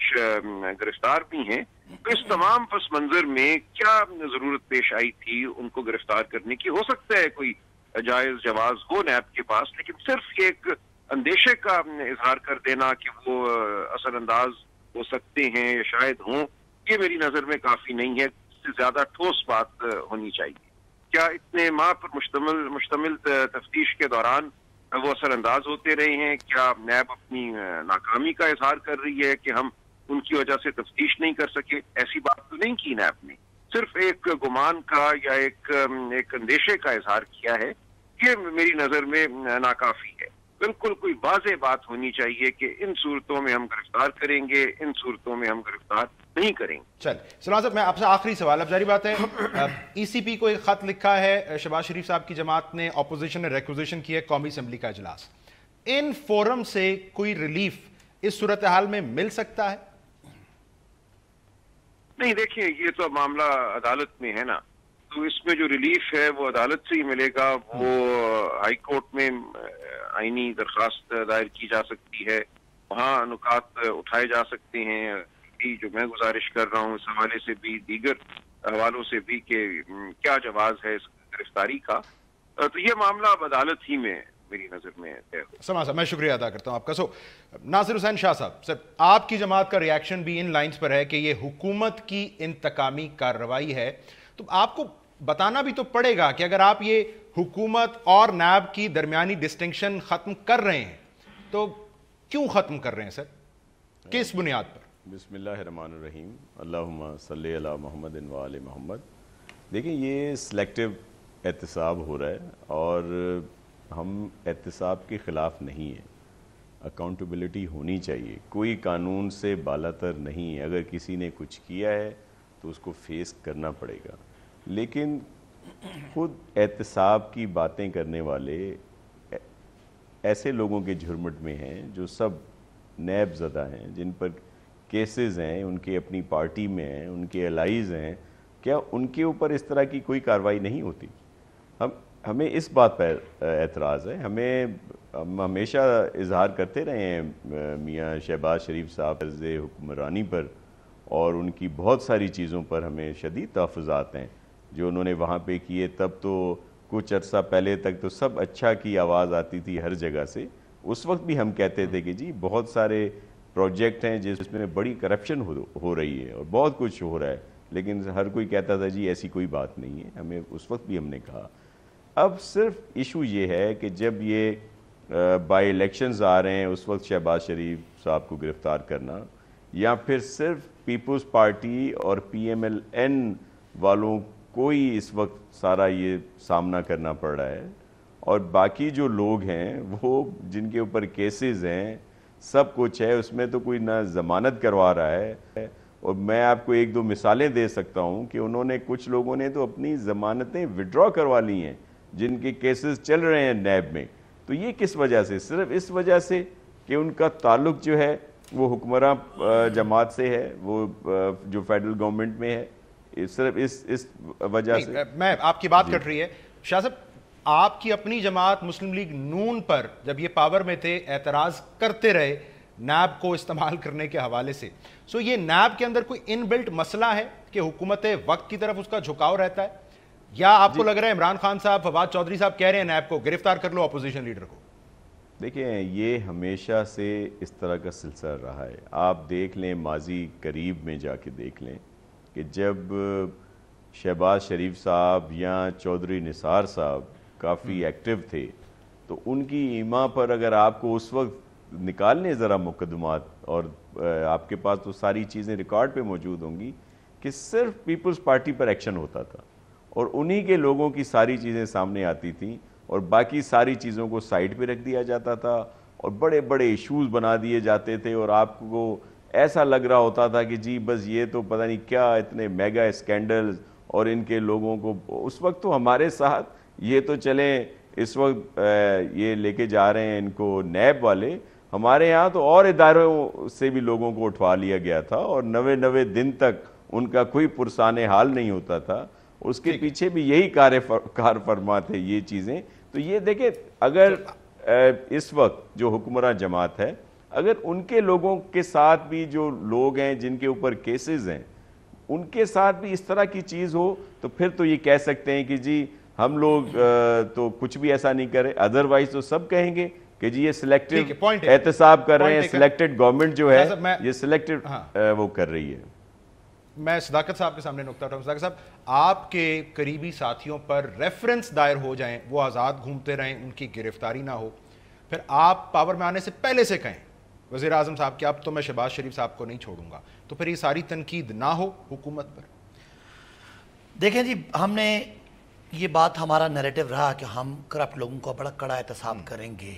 کچھ گرفتار بھی ہیں. تو اس تمام پس منظر میں کیا ضرورت پیش آئی تھی ان کو گرفتار کرنے کی؟ ہو سکتا ہے کوئی جائز جواز ہو نیب کے پاس، لیکن صرف ایک اندیشے کا اظہار کر دینا کہ وہ اثر انداز ہو سکتے ہیں یا شاید ہوں، یہ میری نظر میں کافی نہیں ہے. اس سے زیادہ ٹھوس بات ہونی چاہیے. کیا اتنے ماہ پر مشتمل تفتیش کے دوران وہ اثر انداز ہوتے رہے ہیں؟ کیا نیب اپنی ناکامی کا اظہار کر رہی ہے کہ ہم ان کی وجہ سے تفتیش نہیں کر سکے؟ ایسی بات تو نہیں کی نیب نے، صرف ایک گمان کا یا ایک اندیشے کا اظہار کیا ہے. یہ میری نظر میں ناکافی ہے. بالکل کوئی واضح بات ہونی چاہیے کہ ان صورتوں میں ہم گرفتار کریں گے، ان صورتوں میں ہم گرفتار نہیں کریں گے. چل سلمان صاحب، میں آپ سے آخری سوال. اب ظاہر بات ہے ای سی پی کو ایک خط لکھا ہے شہباز شریف صاحب کی جماعت نے، اپوزیشن نے ریکوزیشن کی ہے قومی اسمبلی کا اجلاس. ان فورم سے کوئی ریلیف اس صورتحال میں مل سکتا ہے؟ نہیں، دیکھیں یہ تو معاملہ عدالت میں ہے نا، تو اس میں جو ریلیف ہے وہ عدالت سے ہی ملے گا. وہ ہائی کورٹ میں آئینی درخواست دائر کی جا سکتی ہے، وہاں نکات اٹھائے جا سکتے ہیں. جو میں گزارش کر رہا ہوں اس حوالے سے بھی، دیگر حوالوں سے بھی، کہ کیا جواز ہے اس گرفتاری کا. تو یہ معاملہ اب عدالت ہی میں میری نظر میں ہے. سلمان صاحب، میں شکریہ ادا کرتا ہوں آپ کا. ناصر حسین شاہ صاحب، سر آپ کی جماعت کا ریاکشن بھی ان لائنز پر ہے کہ یہ حکومت کی انتقامی کارروائی ہے. تو آپ کو بتانا بھی تو پڑے گا کہ اگر آپ یہ حکومت اور نیب کی درمیانی ڈسٹنکشن ختم کر رہے ہیں تو کیوں ختم کر رہے ہیں سر؟ کس بنیاد پر؟ بسم اللہ الرحمن الرحیم. اللہم صلی علی محمد و آل محمد. دیکھیں یہ سلیکٹیو احتساب ہو رہا ہے اور ہم احتساب کے خلاف نہیں ہیں. اکاؤنٹیبلٹی ہونی چاہیے، کوئی قانون سے بالاتر نہیں ہے. اگر کسی نے کچھ کیا ہے تو اس کو فیس کرنا پڑے گا. لیکن خود احتساب کی باتیں کرنے والے ایسے لوگوں کے جھرمٹ میں ہیں جو سب نیب زدہ ہیں، جن پر کیسز ہیں، ان کے اپنی پارٹی میں ہیں، ان کے الائیز ہیں. کیا ان کے اوپر اس طرح کی کوئی کارروائی نہیں ہوتی؟ ہمیں اس بات پر اعتراض ہے. ہم ہمیشہ اظہار کرتے رہے ہیں میاں شہباز شریف صاحب طرز حکمرانی پر، اور ان کی بہت ساری چیزوں پر ہمیں شدید تحفظات ہیں جو انہوں نے وہاں پہ کیے. تب تو کچھ عرصہ پہلے تک تو سب اچھا کی آواز آتی تھی ہر جگہ سے. اس وقت بھی ہم کہتے تھے کہ جی بہت سارے پروجیکٹ ہیں جس میں بڑی کرپشن ہو رہی ہے اور بہت کچھ ہو رہا ہے، لیکن ہر کوئی کہتا تھا جی ایسی کوئی بات نہیں ہے. ہمیں اس وقت بھی ہم نے کہا. اب صرف ایشو یہ ہے کہ جب یہ بائی الیکشنز آ رہے ہیں اس وقت شہباز شریف صاحب کو گرفتار کرنا، یا پھر صرف پیپلز پارٹی اور پی ایم ایل این والوں کو ہی اس وقت سارا یہ سامنا کرنا پڑ رہا ہے، اور باقی جو لوگ ہیں وہ جن کے اوپر کیسز ہیں سب کچھ ہے، اس میں تو کوئی نہ ضمانت کروا رہا ہے. اور میں آپ کو ایک دو مثالیں دے سکتا ہوں کہ انہوں نے کچھ لوگوں نے تو اپنی ضمانتیں وڈرا کروا لی ہیں جن کے کیسز چل رہے ہیں نیب میں. تو یہ کس وجہ سے؟ صرف اس وجہ سے کہ ان کا تعلق جو ہے وہ حکمراں جماعت سے ہے، وہ جو فیڈرل گورنمنٹ میں ہے. صرف اس وجہ سے میں آپ کی بات کٹ رہی ہے شاہ صاحب. آپ کی اپنی جماعت مسلم لیگ نون پر جب یہ پاور میں تھے اعتراض کرتے رہے نیب کو استعمال کرنے کے حوالے سے. سو یہ نیب کے اندر کوئی ان بلٹ مسئلہ ہے کہ حکومت وقت کی طرف اس کا جھکاؤ رہتا ہے، یا آپ کو لگ رہا ہے عمران خان صاحب، فواد چودھری صاحب کہہ رہے ہیں نیب کو گرفتار کر لو اپوزیشن لیڈر کو؟ دیکھیں یہ ہمیشہ سے اس طرح کا سلسلہ رہا ہے. آپ دیکھ لیں ماضی قریب میں جا کے دیکھ لیں کہ جب شہباز شریف صاحب یا چودھری نثار صاحب کافی ایکٹیو تھے تو ان کی ایما پر اگر آپ کو اس وقت نکالنے ذرا مقدمات، اور آپ کے پاس تو ساری چیزیں ریکارڈ پہ موجود ہوں گی کہ صرف پیپلز پارٹی پر ایکشن ہوتا تھا اور انہی کے لوگوں کی ساری چیزیں سامنے آتی تھیں اور باقی ساری چیزوں کو سائڈ پہ رکھ دیا جاتا تھا اور بڑے بڑے ایشوز بنا دیے جاتے تھے، اور آپ کو ایسا لگ رہا ہوتا تھا کہ جی بس یہ تو پتہ نہیں کیا اتنے میگا اسکینڈلز، اور ان کے لوگوں کو اس وقت تو ہمارے ساتھ یہ تو چلیں اس وقت یہ لے کے جا رہے ہیں ان کو نیب والے، ہمارے یہاں تو اور اداروں سے بھی لوگوں کو اٹھوا لیا گیا تھا اور 90 دن تک ان کا کوئی پرسان حال نہیں ہوتا تھا. اس کے پیچھے بھی یہی کار فرما تھے یہ چیزیں. تو یہ دیکھیں اگر اس وقت جو حکمراں جماعت ہے اگر ان کے لوگوں کے ساتھ بھی جو لوگ ہیں جن کے اوپر کیسز ہیں ان کے ساتھ بھی اس طرح کی چیز ہو تو پھر تو یہ کہہ سکتے ہیں کہ جی ہم لوگ تو کچھ بھی ایسا نہیں کرے. ادروائز تو سب کہیں گے کہ جی یہ سلیکٹو احتساب کر رہے ہیں, سلیکٹڈ گورنمنٹ جو ہے یہ سلیکٹڈ وہ کر رہی ہے. میں صداقت صاحب کے سامنے نقطہ اٹھاؤں. صداقت صاحب, آپ کے قریبی ساتھیوں پر ریفرنس دائر ہو جائیں, وہ آزاد گھومتے رہیں, ان کی گرفتاری نہ ہو, پھر آپ پاور میں آنے سے پہلے سے کہیں وزیر اعظم صاحب کہ اب تو میں شہباز شریف صاحب کو نہیں چھوڑوں گا, تو پھر یہ ساری تنقید نہ ہو حکومت پر؟ دیکھیں جی, ہم نے یہ بات ہمارا نیریٹو رہا کہ ہم کرپٹ لوگوں کو بڑا کڑا احتساب کریں گے.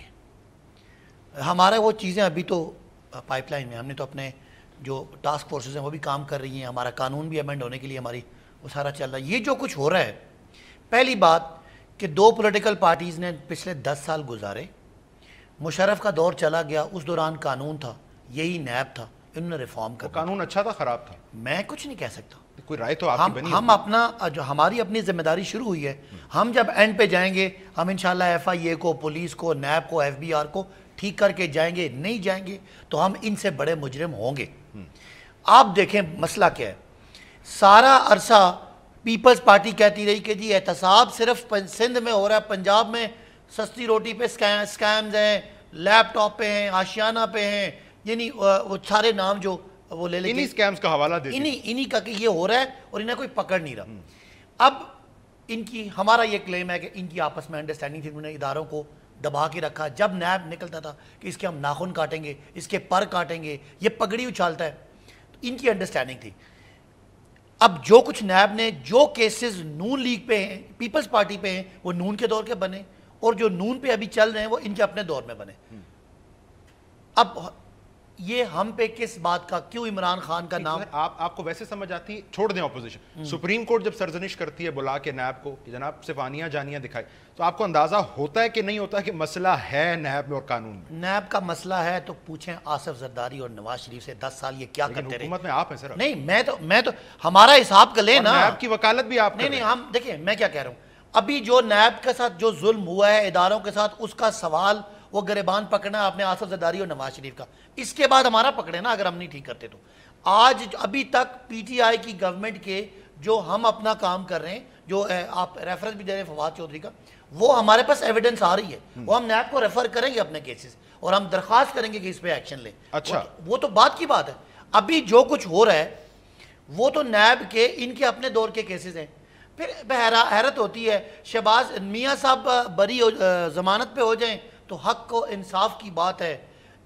ہمارے وہ چیزیں ابھی تو پائپ لائن میں, ہم نے تو اپنے جو ٹاسک فورسز ہیں وہ بھی کام کر رہی ہیں, ہمارا قانون بھی امینڈ ہونے کے لیے ہماری وہ سارا چل رہا ہے. یہ جو کچھ ہو رہا ہے, پہلی بات کہ 2 پولیٹیکل پارٹیز نے پچھلے 10 سال گزارے, مشرف کا دور چلا گیا, اس دوران قانون تھا, یہی نیب تھا, انہوں نے ریفارم کر. قانون اچھا تھا خراب تھا؟ میں کچھ نہیں کہہ سکتا, کوئی رائے تو آپ کی بنی. ہم اپنا جو ہماری اپنی ذمہ داری شروع ہوئی ہے, ہم جب اینڈ پہ جائیں گے ہم انشاءاللہ FIA کو, پولیس کو, نیب کو, FBR کو ٹھیک کر کے جائیں گے. نہیں جائیں گے تو ہم ان سے بڑے مجرم ہوں گے. آپ دیکھیں مسئلہ کیا ہے. سارا عرصہ پیپلز پارٹی کہتی رہی کہ جی احتساب صرف سندھ میں ہو رہا ہے, پنجاب میں سستی روٹی پہ سکیمز ہیں, لیپ ٹاپ پہ ہیں, آشیانہ پہ ہیں, یعنی وہ سارے نام جو وہ لے لیں, انہی سکیمز کا حوالہ دیتے, انہی کا کہ یہ ہو رہا ہے اور انہیں کوئی پکڑ نہیں رہا. اب ان کی, ہمارا یہ کلیم ہے کہ ان کی آپس میں انڈرسٹینڈنگ تھی, انہوں نے اداروں کو دبا کے رکھا. جب نیب نکلتا تھا کہ اس کے ہم ناخن کاٹیں گے, اس کے پر کاٹیں گے, یہ پگڑی اچھالتا ہے, تو ان کی انڈرسٹینڈنگ تھی. اب جو کچھ نیب نے, جو کیسز نون لیگ پہ ہیں, پیپلز پارٹی پہ ہیں, وہ نون کے دور کے بنے, اور جو نون پہ ابھی چل رہے ہیں وہ ان کے اپنے دور میں بنے. اب یہ ہم پہ کس بات کا, کیوں عمران خان کا نام؟ آپ کو ویسے سمجھ آتی ہے, چھوڑ دیں اپوزیشن, سپریم کورٹ جب سرزنش کرتی ہے بلا کے نیب کو کہ جناب صرف آنیاں جانیاں دکھائی, تو آپ کو اندازہ ہوتا ہے کہ نہیں ہوتا کہ مسئلہ ہے نیب میں اور قانون میں؟ نیب کا مسئلہ ہے تو پوچھیں آصف زرداری اور نواز شریف سے 10 سال یہ کیا کرتے رہے. حکومت میں آپ ہیں سر. نہیں, میں تو ہمارا حساب کا لیں نا, نیب کی وکالت بھی آپ. نہیں, ہم دیکھیں میں کیا کہہ رہا ہوں, ابھی جو نیب کے ساتھ جو ظلم ہوا ہے اداروں کے ساتھ, اس کا سوال وہ گریبان پکڑنا آپ نے آصف زرداری اور نواز شریف کا, اس کے بعد ہمارا پکڑے نا اگر ہم نہیں ٹھیک کرتے تو. آج ابھی تک PTI کی گورنمنٹ کے جو ہم اپنا کام کر رہے ہیں, جو آپ ریفرنس بھی دے رہے ہیں فواد چودھری کا, وہ ہمارے پاس ایویڈنس آ رہی ہے, وہ ہم نیب کو ریفر کریں گے اپنے کیسز, اور ہم درخواست کریں گے کہ اس پہ ایکشن لیں. اچھا, وہ تو بات کی بات ہے. ابھی جو کچھ ہو رہا ہے وہ تو نیب کے ان کے اپنے دور کے کیسز ہیں. پھر حیرت ہوتی ہے, شہباز میاں صاحب بری ضمانت پہ ہو جائیں تو حق و انصاف کی بات ہے,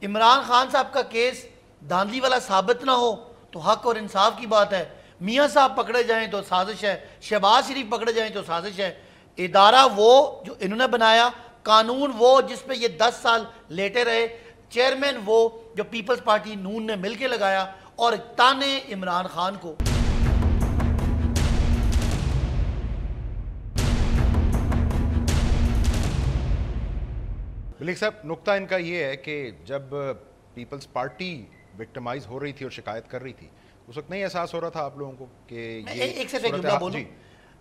عمران خان صاحب کا کیس دھاندلی والا ثابت نہ ہو تو حق اور انصاف کی بات ہے, میاں صاحب پکڑے جائیں تو سازش ہے, شہباز شریف پکڑے جائیں تو سازش ہے. ادارہ وہ جو انہوں نے بنایا, قانون وہ جس پہ یہ 10 سال لیٹے رہے, چیئرمین وہ جو پیپلز پارٹی نون نے مل کے لگایا, اور تانے عمران خان کو. ملک صاحب, نقطہ ان کا یہ ہے کہ جب پیپلز پارٹی وکٹمائز ہو رہی تھی اور شکایت کر رہی تھی, اس وقت نہیں احساس ہو رہا تھا آپ لوگوں کو کہ ایک سے جملہ بولوں,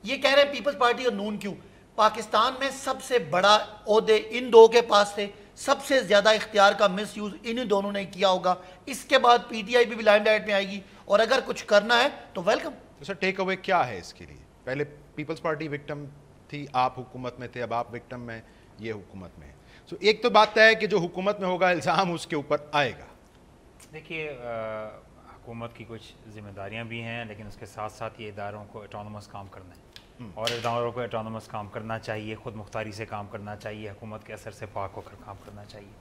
یہ کہہ رہے ہیں پیپلز پارٹی اور نون کیوں, پاکستان میں سب سے بڑا عہدے ان دو کے پاس تھے, سب سے زیادہ اختیار کا مس یوز انہی دونوں نے کیا ہوگا. اس کے بعد PTI بھی لائم لائٹ میں آئے گی, اور اگر کچھ کرنا ہے تو ویلکم. تو سر ٹیک اوے کیا ہے اس کے لیے؟ پہلے پیپلز پارٹی وکٹم تھی, آپ حکومت میں تھے, اب آپ وکٹم میں, یہ حکومت میں ہے. سو ایک تو بات ہے کہ جو حکومت میں ہوگا الزام اس کے اوپر آئے گا. دیکھیے, حکومت کی کچھ ذمہ داریاں بھی ہیں, لیکن اس کے ساتھ ساتھ یہ اداروں کو اٹانومس کام کرنا ہے, اور اداروں کو اٹانومس کام کرنا چاہیے, خود مختاری سے کام کرنا چاہیے, حکومت کے اثر سے پاک ہو کر کام کرنا چاہیے.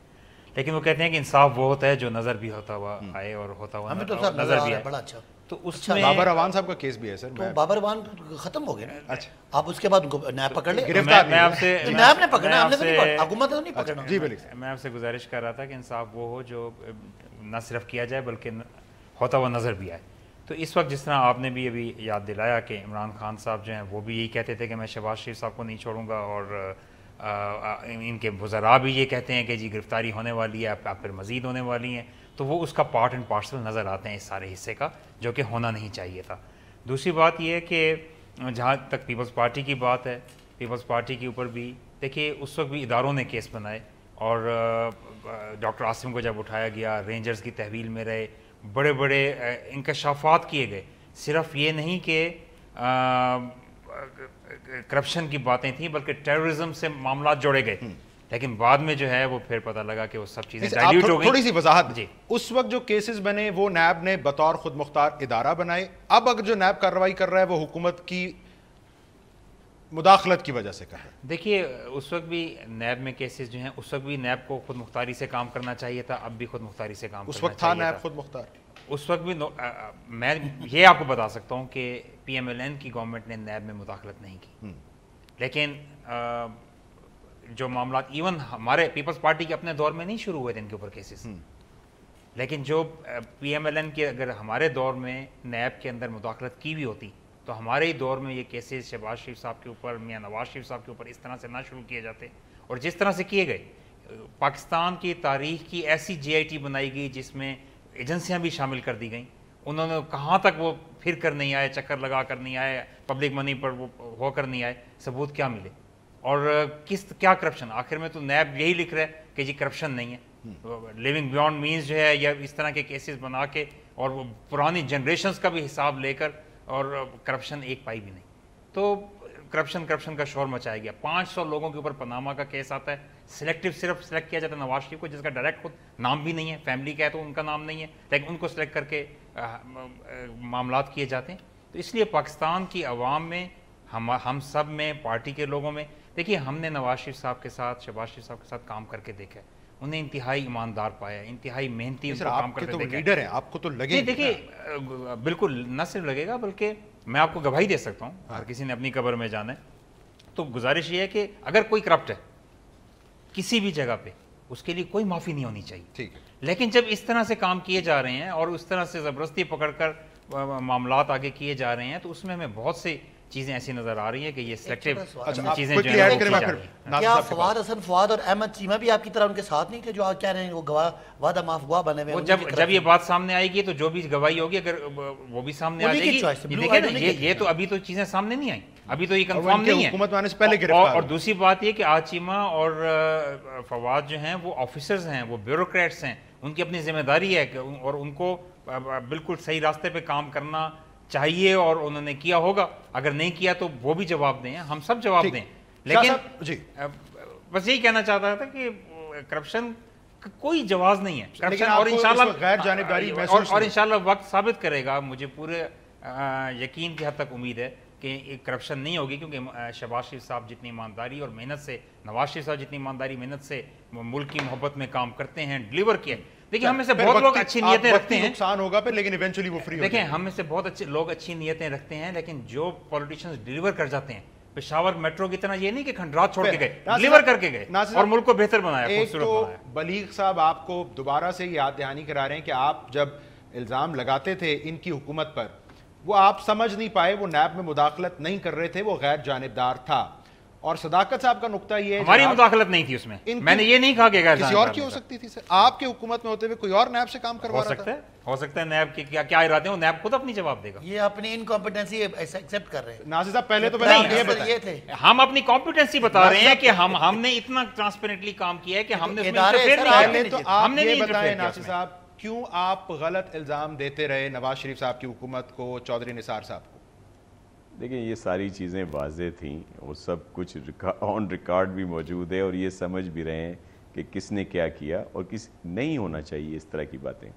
لیکن وہ کہتے ہیں کہ انصاف وہ ہوتا ہے جو نظر بھی ہوتا ہوا آئے اور ہوتا ہوا نظر بھی آئے. بڑا اچھا. تو اس میں بابر اوان صاحب کا کیس بھی ہے سر. تو بابر اوان ختم ہو گیا نا. اچھا, آپ اس کے بعد ان کو نیب پکڑ لیں. میں آپ سے نیب نے پکڑنا, ہم نے تو نہیں پکڑا, حکومت نے نہیں پکڑنا. جی بلک, میں آپ سے گزارش کر رہا تھا کہ انصاف وہ ہو جو نہ صرف کیا جائے بلکہ ہوتا ہوا نظر بھی آئے. تو اس وقت جس طرح آپ نے بھی ابھی یاد دلایا کہ عمران خان صاحب جو ہیں وہ بھی یہی کہتے تھے کہ میں شہباز شریف صاحب کو نہیں چھوڑوں گا, اور ان کے وزراء بھی یہ کہتے ہیں کہ جی گرفتاری ہونے والی ہے, آپ پھر مزید ہونے والی ہیں, تو وہ اس کا پارٹ اینڈ پارسل نظر آتے ہیں اس سارے حصے کا, جو کہ ہونا نہیں چاہیے تھا. دوسری بات یہ ہے کہ جہاں تک پیپلز پارٹی کی بات ہے, پیپلز پارٹی کے اوپر بھی دیکھیے اس وقت بھی اداروں نے کیس بنائے, اور ڈاکٹر عاصم کو جب اٹھایا گیا، رینجرز کی تحویل میں رہے، بڑے بڑے انکشافات کیے گئے. صرف یہ نہیں کہ کرپشن کی باتیں تھیں بلکہ ٹیررزم سے معاملات جوڑے گئے، لیکن بعد میں جو ہے وہ پھر پتہ لگا کہ وہ سب چیزیں ڈائلیوٹ ہو گئی. تھوڑی سی وضاحت. جی اس وقت جو کیسز بنے وہ نیب نے بطور خود مختار ادارہ بنائے، اب اگر جو نیب کارروائی کر رہا ہے وہ حکومت کی مداخلت کی وجہ سے کر رہا ہے. دیکھیے اس وقت بھی نیب میں کیسز جو ہیں، اس وقت بھی نیب کو خود مختاری سے کام کرنا چاہیے تھا، اب بھی خود مختاری سے کام کرنا چاہیے. اس وقت تھا نیب خود مختار؟ اس وقت بھی میں یہ آپ کو بتا سکتا ہوں کہ پی ایم ایل این کی گورنمنٹ نے نیب میں مداخلت نہیں کی، لیکن جو معاملات ایون ہمارے پیپلز پارٹی کے اپنے دور میں نہیں شروع ہوئے تھے ان کے اوپر کیسز، لیکن جو پی ایم ایل این کے اگر ہمارے دور میں نیب کے اندر مداخلت کی بھی ہوتی تو ہمارے ہی دور میں یہ کیسز شہباز شریف صاحب کے اوپر، میاں نواز شریف صاحب کے اوپر اس طرح سے نہ شروع کیے جاتے. اور جس طرح سے کیے گئے، پاکستان کی تاریخ کی ایسی جی آئی ٹی بنائی گئی جس میں ایجنسیاں بھی شامل کر دی گئیں. انہوں نے کہاں تک وہ پھر کر نہیں آئے، چکر لگا کر نہیں آئے، پبلک منی پر وہ ہو کر نہیں آئے، ثبوت کیا ملے اور کیا کرپشن. آخر میں تو نیب یہی لکھ رہا ہے کہ جی کرپشن نہیں ہے. لیونگ بیونڈ مینز جو ہے یا اس طرح کے کیسز بنا کے اور وہ پرانی جنریشنز کا بھی حساب لے کر، اور کرپشن ایک پائی بھی نہیں. تو کرپشن کا شور مچایا گیا. 500 لوگوں کے اوپر پاناما کا کیس آتا ہے، صرف سلیکٹ کیا جاتا ہے نواز شریف کو، جس کا ڈائریکٹ خود نام بھی نہیں ہے، فیملی کا ہے تو ان کا نام نہیں ہے، لیکن ان کو سلیکٹ کر کے معاملات کیے جاتے ہیں. تو اس لیے پاکستان کی عوام میں، ہم سب میں، پارٹی کے لوگوں میں، دیکھیے ہم نے نواز شریف صاحب کے ساتھ، شہباز شریف صاحب کے ساتھ کام کر کے دیکھا ہے، انہیں انتہائی ایماندار پایا، انتہائی محنتی کام کرتے دیکھا. لیڈر ہیں، آپ کو تو لگے. دیکھیے بالکل نہ صرف لگے گا بلکہ میں آپ کو گواہی دے سکتا ہوں، اگر کسی نے اپنی قبر میں جانا ہے تو گزارش یہ ہے کہ اگر کوئی کرپٹ ہے کسی بھی جگہ پہ، اس کے لیے کوئی معافی نہیں ہونی چاہیے. ٹھیک ہے. لیکن جب اس طرح سے کام کیے جا رہے ہیں اور اس طرح سے زبردستی پکڑ کر معاملات آگے کیے جا رہے ہیں تو اس میں ہمیں بہت سی چیزیں ایسی نظر آ رہی ہیں کہ یہ سلیکٹیو چیزیں جو ہیں. کیا فواد حسن فواد اور احمد چیمہ بھی آپ کی طرح ان کے ساتھ نہیں تھے جو آپ کہہ رہے ہیں وہ گواہ، وعدہ معاف گواہ بنے ہوئے ہیں؟ جب یہ بات سامنے آئے گی تو جو بھی گواہی ہوگی اگر وہ بھی سامنے آ جائے گی. دیکھیں یہ تو ابھی تو چیزیں سامنے نہیں آئیں، ابھی تو یہ کنفرم نہیں ہے. اور دوسری بات یہ کہ آج چیمہ اور فواد جو ہیں وہ آفیسرز ہیں، وہ بیوروکریٹس ہیں، ان کی اپنی ذمہ داری ہے اور ان کو بالکل صحیح راستے پہ کام کرنا چاہیے اور انہوں نے کیا ہوگا. اگر نہیں کیا تو وہ بھی جواب دیں، ہم سب جواب دیں. لیکن بس یہی کہنا چاہتا تھا کہ کرپشن کوئی جواز نہیں ہے کرپشن، اور انشاءاللہ وقت ثابت کرے گا. مجھے پورے یقین کی حد تک امید ہے کہ کرپشن نہیں ہوگی، کیونکہ شہباز شریف صاحب جتنی ایمانداری اور محنت سے، نواز شریف صاحب جتنی ایمانداری محنت سے ملک کی محبت میں کام کرتے ہیں، ڈیلیور کیا. دیکھیں ہم میں سے بہت لوگ اچھی نیتیں رکھتے ہیں، نقصان ہوگا پھر لیکن ایونچولی وہ فری. دیکھیں ہم میں سے بہت اچھے لوگ اچھی نیتیں رکھتے ہیں، لیکن جو پولیٹیشینز ڈیلیور کر جاتے ہیں، پشاور میٹرو کی طرح یہ نہیں کہ کھنڈرات چھوڑ کے گئے، ڈیلیور کر کے گئے اور ملک کو بہتر بنایا، خوبصورت بنایا. بلیغ صاحب آپ کو دوبارہ سے یاد دہانی کرا رہے ہیں کہ آپ جب الزام لگاتے تھے ان کی حکومت پر، وہ آپ سمجھ نہیں پائے، وہ نیب میں مداخلت نہیں کر رہے تھے، وہ غیر جانبدار تھا. اور صداقت صاحب کا نقطہ یہ ہے ہماری مداخلت نہیں تھی اس میں، میں نے یہ نہیں کہا کہ کسی اور کی ہو سکتی تھی. آپ کے حکومت میں ہوتے ہوئے کوئی اور نیب سے کام کروا رہا تھا. ہو سکتا ہے نیب کے کیا ارادے ہیں، نیب خود اپنی جواب دے گا. یہ اپنی انکمپیٹنسی ایکسیپٹ کر رہے ہیں. ناصر صاحب پہلے تو یہ تھے، ہم اپنی کمپیٹنسی بتا رہے ہیں کہ ہم نے اتنا ٹرانسپیرنٹلی کام کیا ہے کہ ہم نے بتائیں ناصر صاحب کیوں آپ غلط الزام دیتے رہے نواز شریف صاحب کی حکومت کو، چودھری نثار صاحب کو؟ دیکھیں یہ ساری چیزیں واضح تھیں اور سب کچھ آن ریکارڈ بھی موجود ہے، اور یہ سمجھ بھی رہے ہیں کہ کس نے کیا کیا اور کس نہیں ہونا چاہیے اس طرح کی باتیں.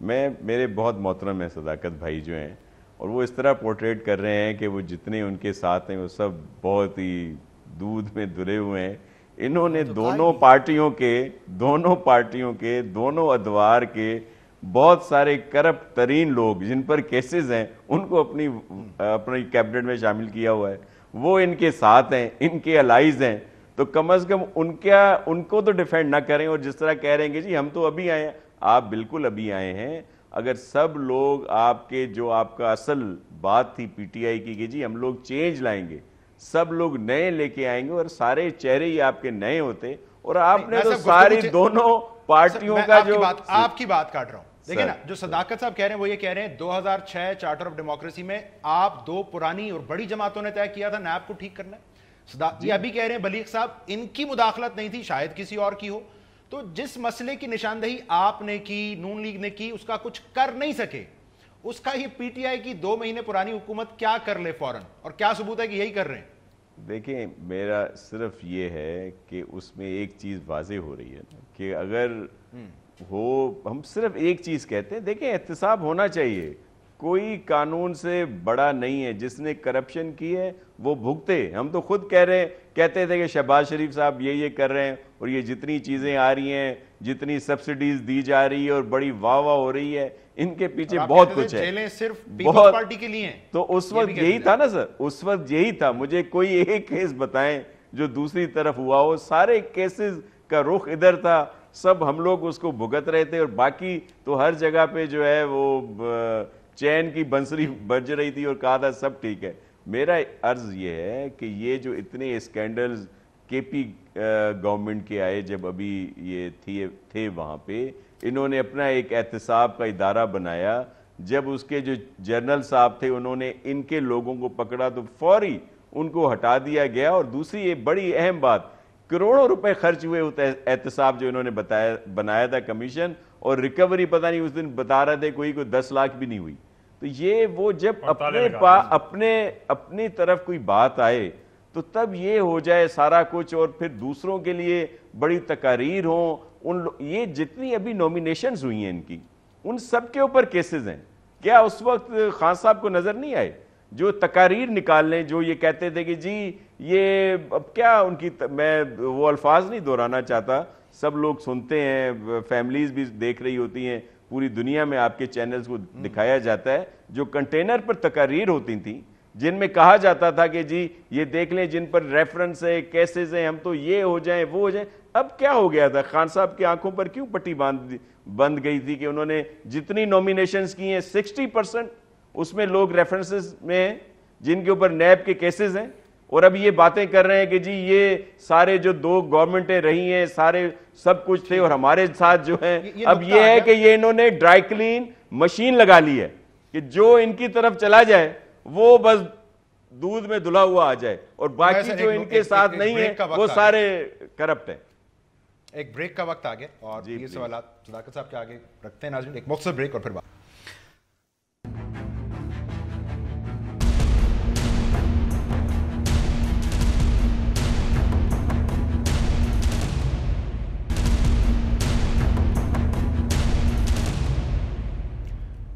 میرے بہت محترم ہیں صداقت بھائی جو ہیں، اور وہ اس طرح پورٹریٹ کر رہے ہیں کہ وہ جتنے ان کے ساتھ ہیں وہ سب بہت ہی دودھ میں دھلے ہوئے ہیں. انہوں نے دونوں پارٹیوں کے دونوں ادوار کے بہت سارے کرپٹ ترین لوگ جن پر کیسز ہیں ان کو اپنی کیبنٹ میں شامل کیا ہوا ہے. وہ ان کے ساتھ ہیں، ان کے الائز ہیں، تو کم از کم ان کو تو ڈیفینڈ نہ کریں. اور جس طرح کہہ رہے ہیں کہ جی ہم تو ابھی آئے ہیں، آپ بالکل ابھی آئے ہیں. اگر سب لوگ آپ کے جو آپ کا اصل بات تھی پی ٹی آئی کی کہ جی ہم لوگ چینج لائیں گے، سب لوگ نئے لے کے آئیں گے اور سارے چہرے ہی آپ کے نئے ہوتے، اور آپ نے تو ساری دونوں پارٹیوں کا جو آپ کی بات کاٹ رہا ہوں. دیکھیں نا جو صداقت صاحب کہہ رہے ہیں وہ یہ کہہ رہے ہیں 2006 چارٹر آف ڈیموکریسی میں آپ دو پرانی اور بڑی جماعتوں نے طے کیا تھا نیب کو ٹھیک کرنا ہے. یہ ابھی کہہ رہے ہیں بلیغ صاحب ان کی مداخلت نہیں تھی، شاید کسی اور کی ہو. تو جس مسئلے کی نشاندہی آپ نے کی، نون لیگ نے کی، اس کا کچھ کر نہیں سکے، اس کا یہ پی ٹی آئی کی 2 مہینے پرانی حکومت کیا کر لے فوراً، اور کیا ثبوت ہے کہ یہی کر رہے ہیں؟ دیکھیں میرا صرف یہ ہے کہ اس میں ایک چیز واضح ہو رہی ہے کہ اگر ہم صرف ایک چیز کہتے ہیں، دیکھیں احتساب ہونا چاہیے، کوئی قانون سے بڑا نہیں ہے، جس نے کرپشن کی ہے وہ بھگتے۔ ہم تو خود کہتے تھے کہ شہباز شریف صاحب یہ کر رہے ہیں، اور یہ جتنی چیزیں آ رہی ہیں، جتنی سبسڈیز دی جا رہی ہے اور بڑی واہ ہو رہی ہے، ان کے پیچھے بہت کچھ ہے، جیلیں صرف پیپلز پارٹی کے لیے ہیں۔ تو اس وقت یہی تھا نا سر، اس وقت یہی تھا۔ مجھے کوئی ایک کیس بتائیں جو دوسری طرف ہوا ہو، سارے کیسز کا رخ ادھر تھا، سب ہم لوگ اس کو بھگت رہے تھے، اور باقی تو ہر جگہ پہ جو ہے وہ چین کی بنسری بج رہی تھی اور کہا تھا سب ٹھیک ہے۔ میرا عرض یہ ہے کہ یہ جو اتنے اسکینڈلز کے پی گورنمنٹ کے آئے، جب ابھی یہ تھے وہاں پہ، انہوں نے اپنا ایک احتساب کا ادارہ بنایا، جب اس کے جو جنرل صاحب تھے انہوں نے ان کے لوگوں کو پکڑا تو فوری ان کو ہٹا دیا گیا۔ اور دوسری ایک بڑی اہم بات، کروڑوں روپے خرچ ہوئے احتساب جو انہوں نے بنایا تھا کمیشن، اور ریکوری پتہ نہیں اس دن بتا رہے تھے کوئی 10 لاکھ بھی نہیں ہوئی۔ تو یہ وہ جب اپنی طرف کوئی بات آئے تو تب یہ ہو جائے سارا کچھ، اور پھر دوسروں کے لیے بڑی تقاریر ہوں۔ یہ جتنی ابھی نومینیشنز ہوئی ہیں ان کی، ان سب کے اوپر کیسز ہیں۔ کیا اس وقت خان صاحب کو نظر نہیں آئے جو تقاریر نکال لیں، جو یہ کہتے تھے کہ جی یہ اب کیا ان کی، میں وہ الفاظ نہیں دہرانا چاہتا، سب لوگ سنتے ہیں، فیملیز بھی دیکھ رہی ہوتی ہیں، پوری دنیا میں آپ کے چینلز کو دکھایا جاتا ہے، جو کنٹینر پر تقاریر ہوتی تھیں جن میں کہا جاتا تھا کہ جی یہ دیکھ لیں جن پر ریفرنس ہے، کیسز ہیں، ہم تو یہ ہو جائیں وہ ہو جائیں۔ اب کیا ہو گیا تھا؟ خان صاحب کی آنکھوں پر کیوں پٹی بند گئی تھی کہ انہوں نے جتنی نومینیشنز کی ہیں 60% اس میں لوگ ریفرنسز میں ہیں جن کے اوپر نیب کے کیسز ہیں، اور اب یہ باتیں کر رہے ہیں کہ جی یہ سارے جو 2 گورنمنٹیں رہی ہیں سارے سب کچھ تھے، اور ہمارے ساتھ جو ہیں اب یہ ہے کہ یہ انہوں نے ڈرائی کلین مشین لگا لی ہے کہ جو ان کی طرف چلا جائے وہ بس دودھ میں دھلا ہوا آ جائے، اور باقی جو ان کے ساتھ نہیں ہے وہ سارے کرپٹ ہیں۔ ایک بریک کا وقت آ گیا، اور یہ سوالات صداقت صاحب کے آگے رکھتے ہیں ناظرین، ایک مختصر بریک اور پھر بات۔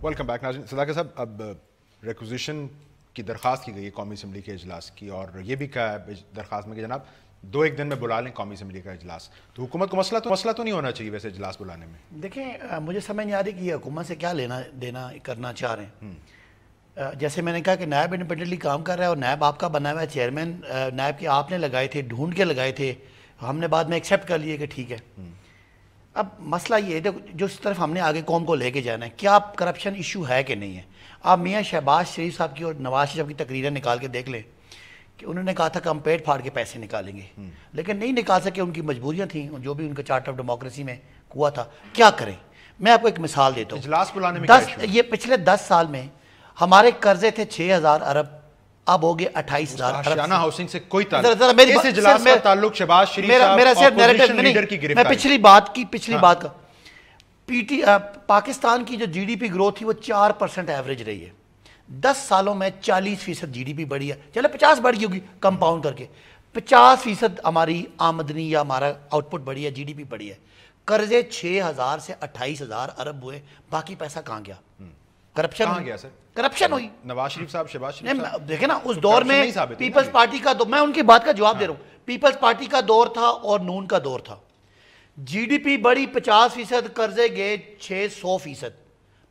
ویلکم بیک ناظرین۔ صداقت صاحب، اب ریکوزیشن کی درخواست کی گئی ہے قومی اسمبلی کے اجلاس کی، اور یہ بھی کہا ہے درخواست میں کہ جناب 2-1 دن میں بلا لیں قومی اسمبلی کا اجلاس، تو حکومت کو مسئلہ تو نہیں ہونا چاہیے ویسے اجلاس بلانے میں؟ دیکھیں مجھے سمجھ نہیں آ رہی کہ یہ حکومت سے کیا لینا دینا کرنا چاہ رہے ہیں۔ جیسے میں نے کہا کہ نیب انڈیپینڈنٹلی کام کر رہا ہے، اور نیب آپ کا بنا ہوا ہے، چیئرمین نیب کے آپ نے لگائے تھے، ڈھونڈ کے لگائے تھے، ہم نے بعد میں ایکسیپٹ کر لیے کہ ٹھیک ہے۔ اب مسئلہ یہ ہے جو اس طرف ہم نے آگے قوم کو لے کے جانا ہے، کیا کرپشن ایشو ہے کہ نہیں ہے؟ آپ میاں شہباز شریف صاحب کی اور نواز شریف کی تقریریں نکال کے دیکھ لیں کہ انہوں نے کہا تھا کہ ہم پیٹ پھاڑ کے پیسے نکالیں گے، لیکن نہیں نکال سکے، ان کی مجبوریاں تھیں، جو بھی ان کا چارٹ آف ڈیموکریسی میں ہوا تھا۔ کیا کریں؟ میں آپ کو ایک مثال دیتا ہوں، اجلاس بلانے میں یہ پچھلے 10 سال میں ہمارے قرضے تھے 6,000 ارب، اب ہو گئے 28,000 ارب۔ شانہ ہاؤسنگ سے کوئی تعلق، اس اجلاس کا تعلق شہباز شریف صاحب اپوزیشن لیڈر کی گرفتاری۔ میں پچھلی بات کا پاکستان کی جو جی ڈی پی گروتھ تھی وہ 4% ایوریج رہی ہے، 10 سالوں میں 40% جی ڈی پی بڑھی ہے، چلے 50 بڑھ گئی ہوگی کمپاؤنڈ کر کے، 50% ہماری آمدنی یا ہمارا آؤٹ پٹ بڑھی ہے، جی ڈی پی بڑھی ہے۔ قرضے 6,000 سے 28,000 ارب ہوئے، باقی پیسہ کہاں گیا؟ کرپشن ہوئی۔ نواز شریف صاحب، شہباز شریف صاحب دیکھیں نا، اس دور میں پیپلز پارٹی کا، میں ان کی بات کا جواب دے رہا ہوں، پیپلز پارٹی کا دور تھا اور نون کا دور تھا، جی ڈی پی بڑی 50%، قرضے گئے 600%،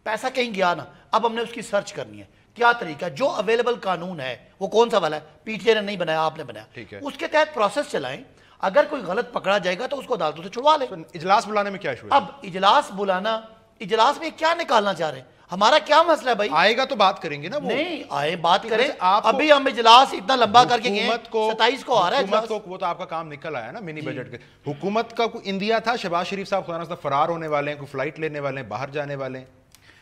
پیسہ کہیں گیا نا۔ اب ہم نے اس کی سرچ کرنی ہے، کیا طریقہ، جو اویلیبل قانون ہے وہ کون سا والا ہے، پی ٹی آئی نے نہیں بنایا، آپ نے بنایا، اس کے تحت پروسیس چلائیں، اگر کوئی غلط پکڑا جائے گا تو اس کو عدالتوں سے چھڑوا لیں۔ اجلاس بلانے میں کیا ایشو ہے؟ اب اجلاس بلانا، اجلاس میں کیا نکالنا چاہ رہے ہیں؟ ہمارا کیا مسئلہ ہے بھائی؟ آئے گا تو بات کریں گے نا، وہ نہیں آئے بات کریں، ابھی ہم اجلاس اتنا لمبا کر کے گئے، 27 کو آ رہا ہے حکومت کو، وہ تو آپ کا کام نکل آیا نا منی بجٹ کے، حکومت کا کوئی اندیا تھا شہباز شریف صاحب خدا نخواستہ فرار ہونے والے ہیں، کوئی فلائٹ لینے والے ہیں، باہر جانے والے ہیں؟